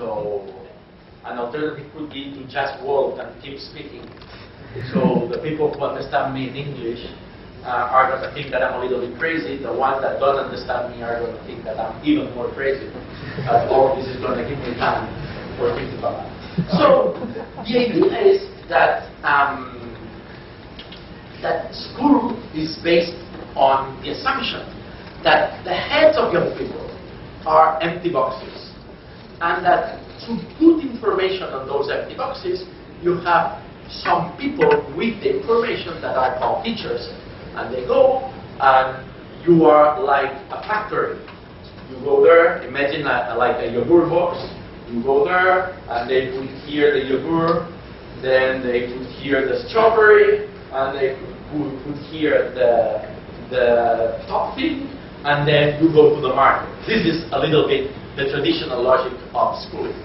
So an alternative could be to just walk and keep speaking. So the people who understand me in English are going to think that I'm a little bit crazy. The ones that don't understand me are going to think that I'm even more crazy. Or this is going to give me time for thinking about that. So the idea is that that school is based on the assumption that the heads of young people are empty boxes, and that to put information on those empty boxes, you have some people with the information that are called teachers, and they go, and you are like a factory. You go there, imagine like a yogurt box. You go there, and they put here the yogurt, then they put here the strawberry, and they put here the topping, and then you go to the market. This is a little bit the traditional logic of schooling.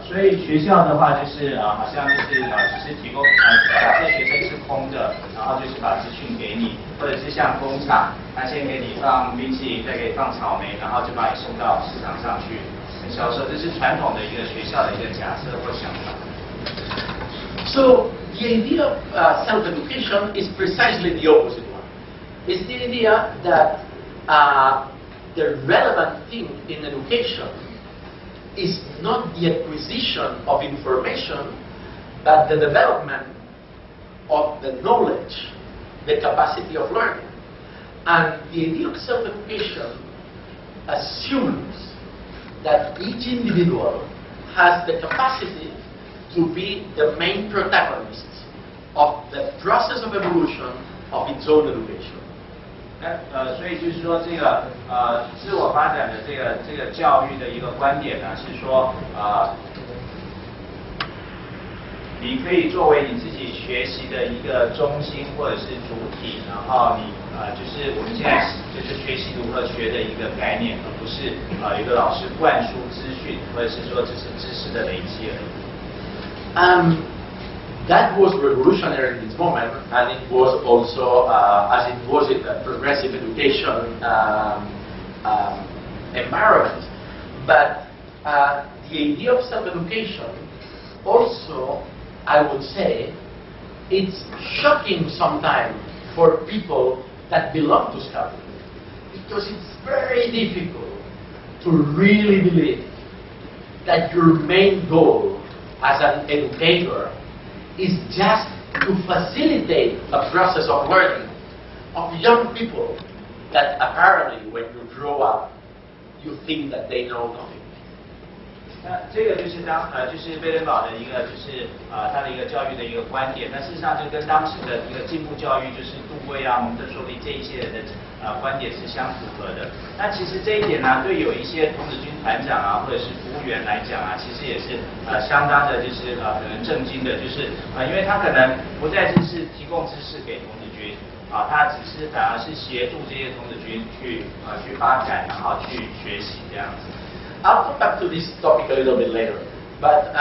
所以学校的话就是好像就是只是提供假设学生是空的，然后就是把资讯给你，或者是像工厂，他先给你放冰淇淋，再给你放草莓，然后就把你送到市场上去销售。这是传统的一个学校的一个假设或想法。So the idea of self-education is precisely the opposite one. It's the idea that the relevant thing in education is not the acquisition of information, but the development of the knowledge, the capacity of learning. And the idea of self-education assumes that each individual has the capacity to be the main protagonist of the process of evolution of its own education. 所以就是说，这个自我发展的这个教育的一个观点呢，是说你可以作为你自己学习的一个中心或者是主体，然后你就是我们现在就是学习如何学的一个概念，而不是一个老师灌输资讯，或者是说只是知识的累积而已。That was revolutionary in its moment, and it was also, as it was in the progressive education environment. But the idea of self-education also, I would say, it's shocking sometimes for people that belong to Scouting, because it's very difficult to really believe that your main goal as an educator is just to facilitate a process of learning of young people that apparently when you grow up, you think that they know nothing. 那这个就是就是贝登堡的一个就是他的一个教育的一个观点。那事实上就跟当时的一个进步教育，就是杜威啊、蒙特梭利这一些人的观点是相符合的。那其实这一点呢，对有一些童子军团长啊，或者是服务员来讲啊，其实也是相当的，就是可能震惊的，就是因为他可能不再只是提供知识给童子军他只是反而是协助这些童子军去发展，然后去学习这样子。I'll come back to this topic a little bit later, but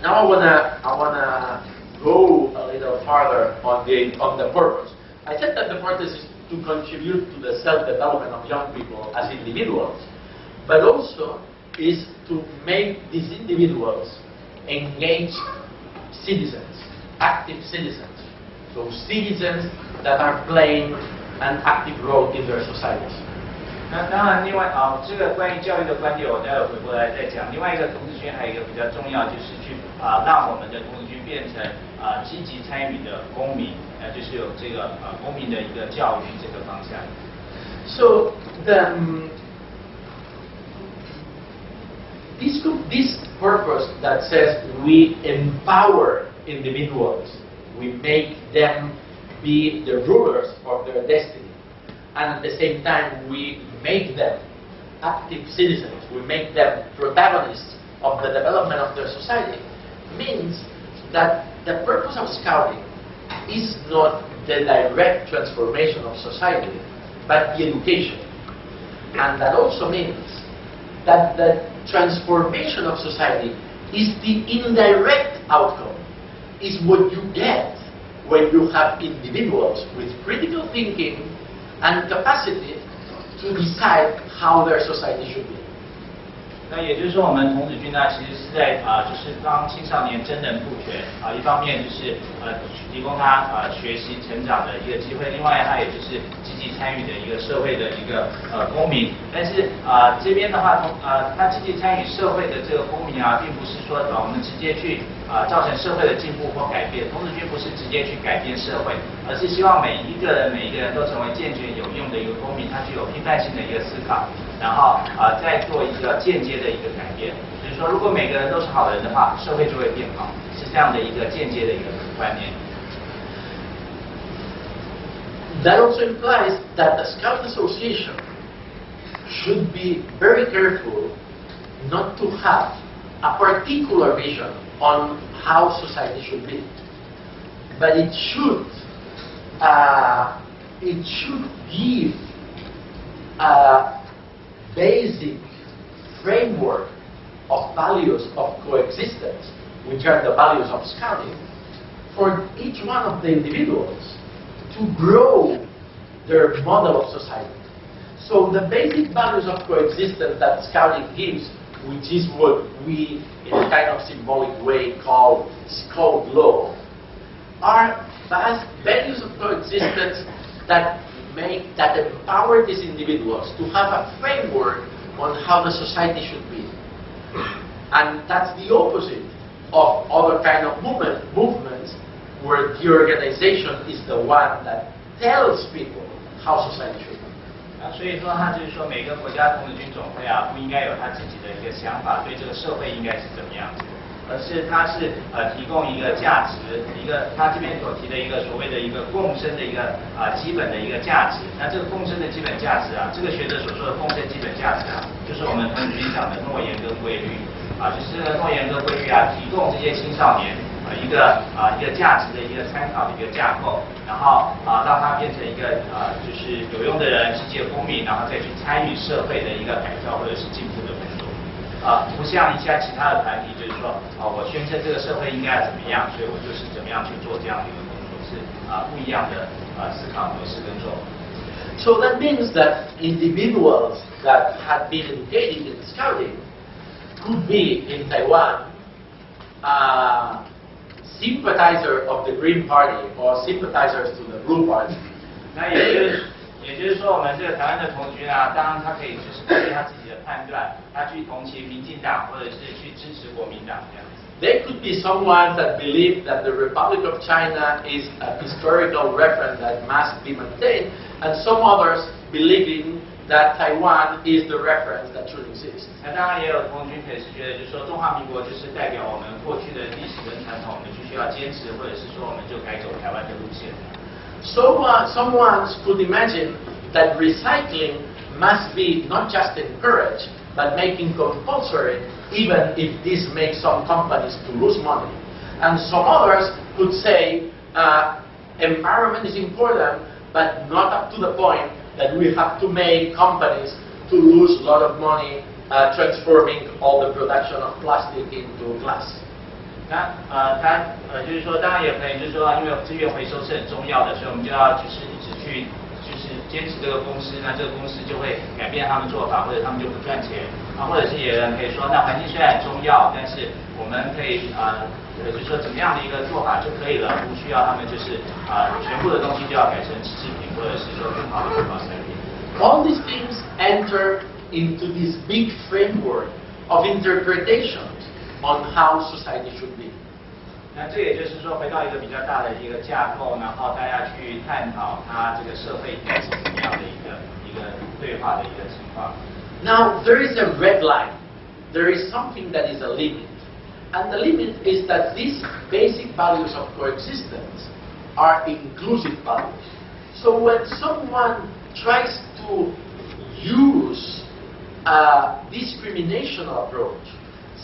now I wanna go a little farther on the purpose. I said that the purpose is to contribute to the self-development of young people as individuals, but also is to make these individuals engaged citizens, active citizens, so citizens that are playing an active role in their societies. 那当然，另外这个关于教育的观点，我待会回过来再讲。另外一个童子军还有一个比较重要，就是去让我们的童子军变成积极参与的公民，就是有这个公民的一个教育这个方向。So this purpose that says we empower individuals, we make them be the rulers of their destiny, and at the same time we make them active citizens, we make them protagonists of the development of their society, means that the purpose of Scouting is not the direct transformation of society, but the education. And that also means that the transformation of society is the indirect outcome, is what you get when you have individuals with critical thinking and capacity to decide how their society should be. 那也就是说，我们童子军呢，其实是在就是帮青少年真人不全一方面就是提供他学习成长的一个机会，另外他也就是积极参与的一个社会的一个公民。但是这边的话，他积极参与社会的这个公民并不是说我们直接去造成社会的进步或改变。童子军不是直接去改变社会，而是希望每一个人都成为健全有用的一个公民，他具有批判性的一个思考。然后再做一个间接的一个改变，就是说，如果每个人都是好人的话，社会就会变好，是这样的一个间接的一个观念。That also implies that the Scout Association should be very careful not to have a particular vision on how society should be, but it should give basic framework of values of coexistence, which are the values of Scouting, for each one of the individuals to grow their model of society. So the basic values of coexistence that Scouting gives, which is what we, in a kind of symbolic way, call Scout law, are values of coexistence that empower these individuals to have a framework on how the society should be. And that's the opposite of other kind of movements where the organization is the one that tells people how society should be. 所以说，他就是说，每个国家童子军总会不应该有他自己的一个想法，对这个社会应该是怎么样子。而是它是提供一个价值，它这边所提的一个所谓的一个共生的一个基本的一个价值。那这个共生的基本价值这个学者所说的共生基本价值就是我们童子军讲的诺言跟规律就是这个诺言跟规律提供这些青少年一个价值的一个参考的一个架构，然后让他变成一个就是有用的人，世界公民，然后再去参与社会的一个改造或者是进步的工作。不像一些其他的团体，就是说，我宣称这个社会应该怎么样，所以我就是怎么样去做这样的一个工作，是不一样的思考模式跟做法。So that means that individuals that had been engaged in Scouting could be in Taiwan sympathizer of the Green Party or sympathizers to the Blue Party. 那也就是说，我们这个台湾的童军当然他可以就是根据他自己的判断，他去同情民进党，或者是去支持国民党这样子。They could be someone that believe that the Republic of China is a historical reference that must be maintained, and some others believing that Taiwan is the reference that should exist. 那当然也有童军可以是觉得，就是说中华民国就是代表我们过去的历史跟传统，我们必须要坚持，或者是说我们就改走台湾的路线。So someone could imagine that recycling must be not just encouraged, but making compulsory, even if this makes some companies to lose money. And some others could say environment is important, but not up to the point that we have to make companies to lose a lot of money transforming all the production of plastic into glass. 那就是说，当然也可以，就是说，因为资源回收是很重要的，所以我们就要就是一直去就是坚持这个公司，那这个公司就会改变他们做法，或者他们就不赚钱或者是有人可以说，那环境虽然很重要，但是我们可以就是说怎么样的一个做法就可以了，不需要他们就是全部的东西就要改成纸制品，或者是说更好的环保产品。All these things enter into this big framework of interpretations on how society should be. 那这也就是说，回到一个比较大的一个架构，然后大家去探讨它这个社会应该是怎么样的一个对话的一个情况。Now there is a red line. There is something that is a limit, and the limit is that these basic values of coexistence are inclusive values. So when someone tries to use a discriminational approach,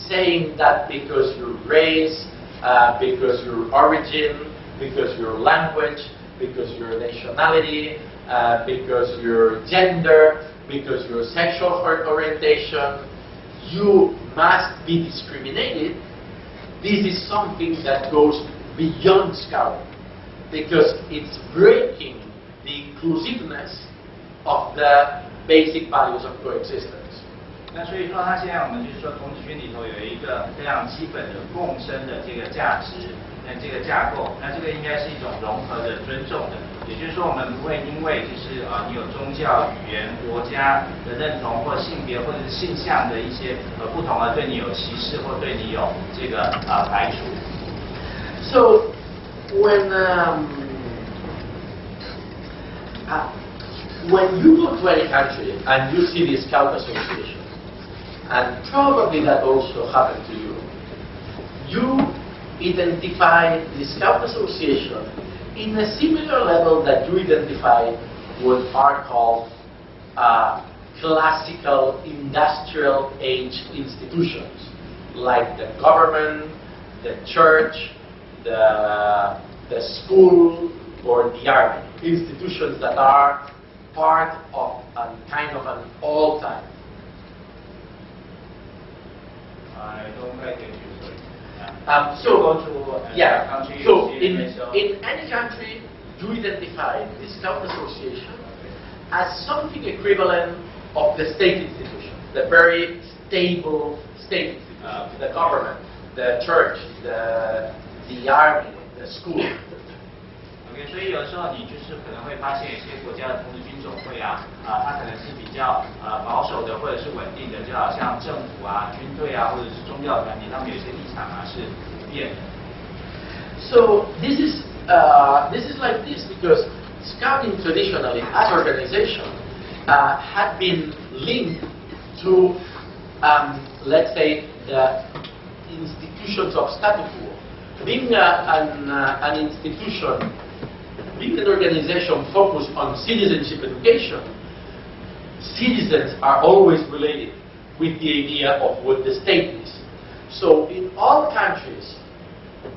saying that because your race, because your origin, because your language, because your nationality, because your gender, because your sexual orientation, you must be discriminated, this is something that goes beyond Scouting, because it's breaking the inclusiveness of the basic values of coexistence. 那所以说，它现在我们就是说，童子军里头有一个非常基本的共生的这个价值，那这个架构，那这个应该是一种融合的、尊重的。也就是说，我们不会因为就是你有宗教、语言、国家的认同，或性别或者是性向的一些不同而对你有歧视或对你有这个排除。So when you go to any country and you see the Scout Association, and probably that also happened to you, you identify the Scout Association in a similar level that you identify what are called classical industrial age institutions, like the government, the church, the school, or the army, institutions that are part of a kind of an all-time. I don't quite get you, sorry. So in any country, you identify the Scout Association as something equivalent of the state institution, the very stable state institution, the government, the church, the army, the school. OK， 所以有的时候你就是可能会发现有些国家的童子军总会啊，它可能是比较保守的或者是稳定的，就好像政府啊、军队啊或者是宗教团体，他们有些立场啊是不变的。So this is like this because Scouting traditionally, as organization, had been linked to, let's say, the institutions of status quo. Being an institution, being an organization focused on citizenship education, citizens are always related with the idea of what the state is. So in all countries,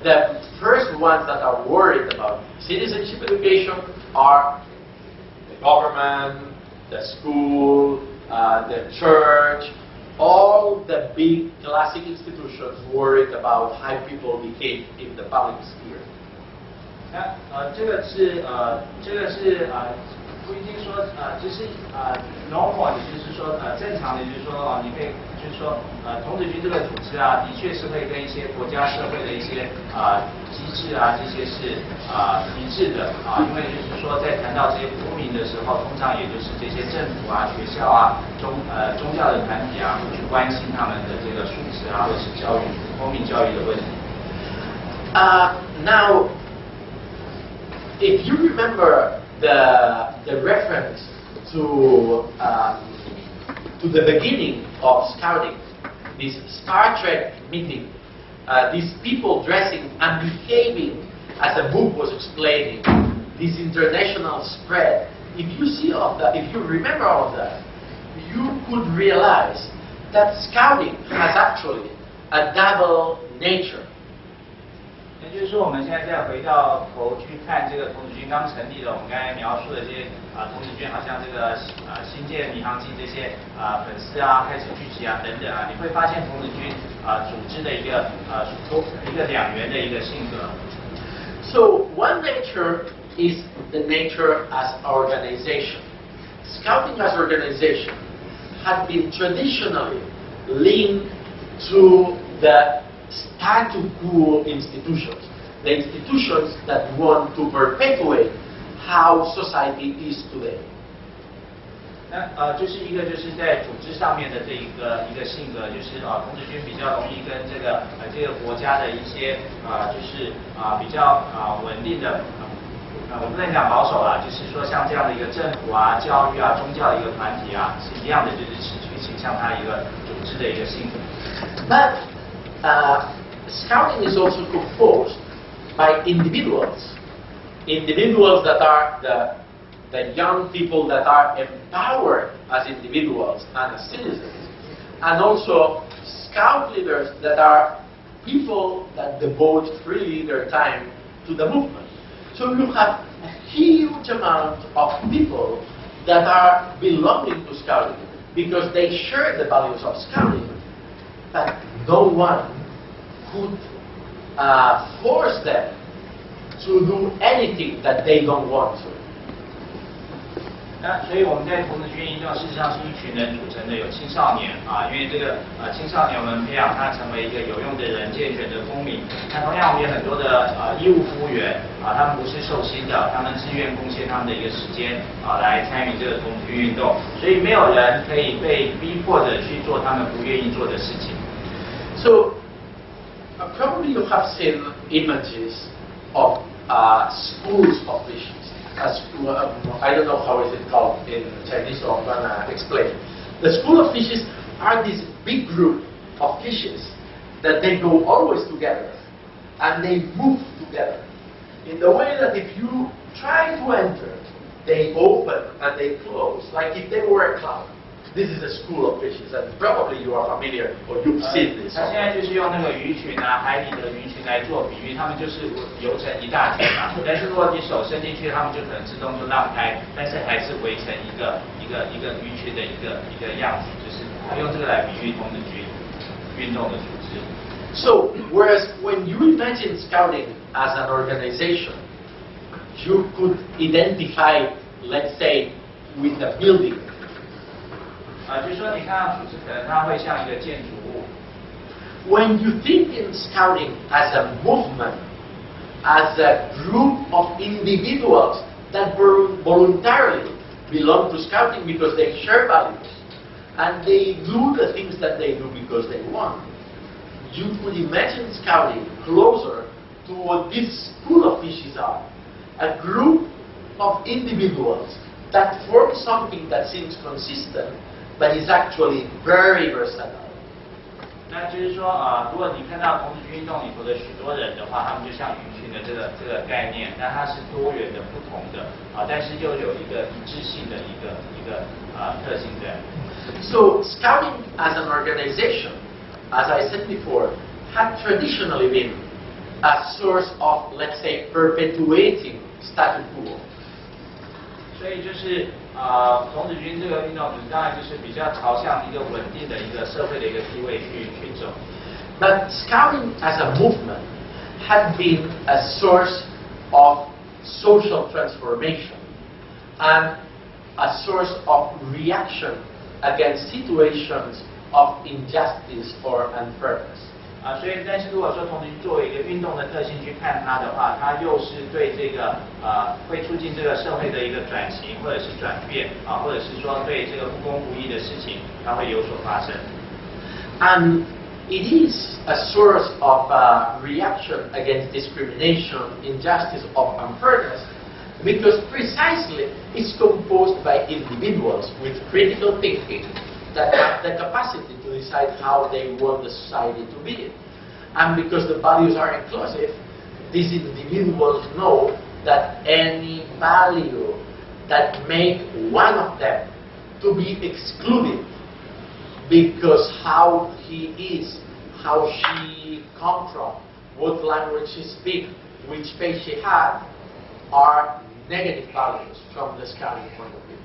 the first ones that are worried about citizenship education are the government, the school, the church, all the big classic institutions worried about how people behave in the public sphere. 那这个是不一定说就是normal， 也就是说正常的，就是说你可以就是说童子军这个组织啊，的确是会跟一些国家社会的一些机制啊，这些是一致的因为就是说在谈到这些国民的时候，通常也就是这些政府啊、学校啊、宗教的团体啊，会去关心他们的这个素质啊，或者是教育、公民教育的问题。Now, if you remember the reference to the beginning of Scouting, this Star Trek meeting, these people dressing and behaving as the book was explaining, this international spread. If you see all of that, if you remember all of that, you could realize that Scouting has actually a double nature. 也就是说，我们现在再回到头去看这个童子军刚成立的，我们刚才描述的这些童子军，好像这个新建民航机这些粉丝啊开始聚集啊等等啊，你会发现童子军组织的一个两元的一个性格。So one nature is the nature as organization. Scouting as organization had been traditionally linked to the status quo institutions, the institutions that want to perpetuate how society is today. 那就是一个就是在组织上面的这一个性格，就是童子军比较容易跟这个国家的一些就是比较稳定的我不能讲保守啦，就是说像这样的一个政府啊、教育啊、宗教的一个团体啊，是一样的，就是去倾向它一个组织的一个性格。But Scouting is also composed by individuals that are the young people that are empowered as individuals and as citizens, and also Scout leaders that are people that devote freely their time to the movement. So you have a huge amount of people that are belonging to Scouting because they share the values of Scouting, but no one could force them to do anything that they don't want to. 那所以我们在童子军运动事实上是一群人组成的，有青少年啊，因为这个青少年我们培养他成为一个有用的人、健全的公民。那同样我们有很多的义务服务员啊，他们不是受薪的，他们自愿贡献他们的一个时间啊来参与这个童子军运动，所以没有人可以被逼迫的去做他们不愿意做的事情。So probably you have seen images of schools of fishes. I don't know how is it called in Chinese, so I'm gonna explain. The school of fishes are this big group of fishes that they go always together and they move together in the way that if you try to enter, they open and they close, like if they were a cloud. This is a school of fishes, and probably you are familiar or you've seen this. 他现在就是用那个鱼群啊，海里的鱼群来做比喻，他们就是游成一大群嘛。但是如果你手伸进去，他们就可能自动就让开，但是还是围成一个鱼群的一个样子，就是用这个来比喻童子军运动的组织。So, whereas when you imagine scouting as an organization, you could identify, let's say, with a building. 就是说你看到组织可能它会像一个建筑物。When you think in scouting as a movement, as a group of individuals that voluntarily belong to scouting because they share values and they do the things that they do because they want, you could imagine scouting closer to what this school of fishes are. A group of individuals that form something that seems consistent but is actually very versatile. 那就是说如果你看到童子军运动里头的许多人的话，他们就像鱼群的这个概念，那它是多元的、不同的但是又有一个一致性的一个特性在。So scouting as an organization, as I said before, had traditionally been a source of, let's say, perpetuating status quo. 所以就是童子军这个运动当然就是比较朝向一个稳定的一个社会的一个地位去走。But scouting as a movement had been a source of social transformation and a source of reaction against situations of injustice or unfairness. 所以，但是如果说童子军作为一个运动的特性去看它的话，它又是对这个会促进这个社会的一个转型或者是转变或者是说对这个不公不义的事情，它会有所发生。And it is a source of reaction against discrimination, injustice, of unfairness, because precisely it's composed by individuals with critical thinking that have the capacity to decide how they want the society to be. And because the values are inclusive, these individuals know that any value that make one of them to be excluded because how he is, how she come from, what language she speaks, which faith she has, are negative values from the scouting point of view.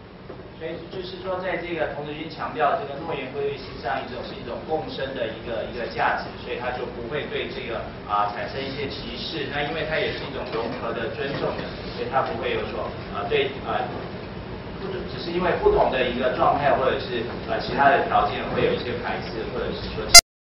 所以就是说，在这个童子军强调这个诺言规律实际上是一种共生的一个价值，所以他就不会对这个产生一些歧视。那因为它也是一种融合的、尊重的，所以它不会有所对只是因为不同的一个状态或者是其他的条件会有一些排斥或者是说。